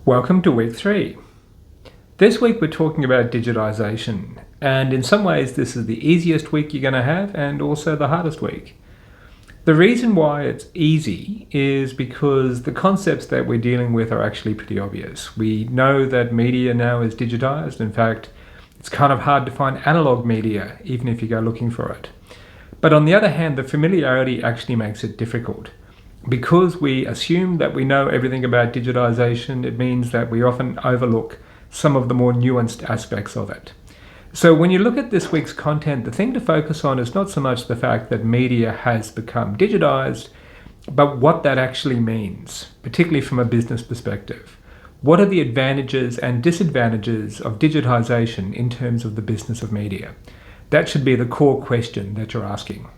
Welcome to week 3. This week we're talking about digitization, and in some ways this is the easiest week you're going to have and also the hardest week. The reason why it's easy is because the concepts that we're dealing with are actually pretty obvious. We know that media now is digitized. In fact, it's kind of hard to find analog media even if you go looking for it. But on the other hand, the familiarity actually makes it difficult. Because we assume that we know everything about digitization, it means that we often overlook some of the more nuanced aspects of it. So when you look at this week's content, the thing to focus on is not so much the fact that media has become digitized, but what that actually means, particularly from a business perspective. What are the advantages and disadvantages of digitization in terms of the business of media? That should be the core question that you're asking.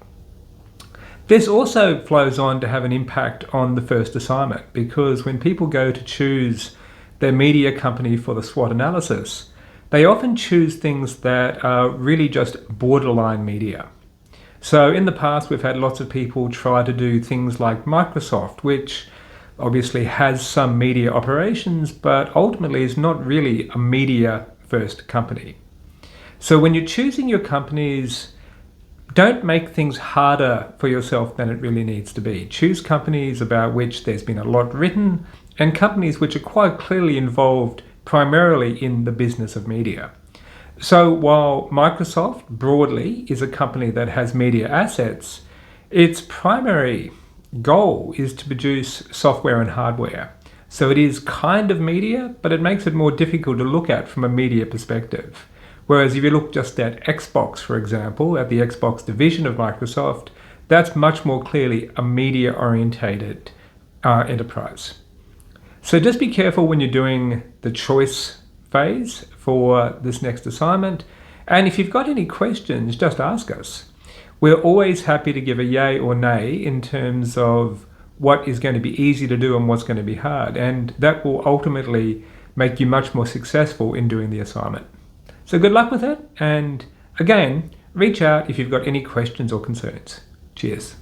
This also flows on to have an impact on the first assignment, because when people go to choose their media company for the SWOT analysis, they often choose things that are really just borderline media. So in the past, we've had lots of people try to do things like Microsoft, which obviously has some media operations, but ultimately is not really a media-first company. So when you're choosing your companies, don't make things harder for yourself than it really needs to be. Choose companies about which there's been a lot written and companies which are quite clearly involved primarily in the business of media. So while Microsoft broadly is a company that has media assets, its primary goal is to produce software and hardware. So it is kind of media, but it makes it more difficult to look at from a media perspective. Whereas if you look just at Xbox, for example, at the Xbox division of Microsoft, that's much more clearly a media-orientated enterprise. So just be careful when you're doing the choice phase for this next assignment. And if you've got any questions, just ask us. We're always happy to give a yay or nay in terms of what is going to be easy to do and what's going to be hard. And that will ultimately make you much more successful in doing the assignment. So good luck with it, and again, reach out if you've got any questions or concerns. Cheers.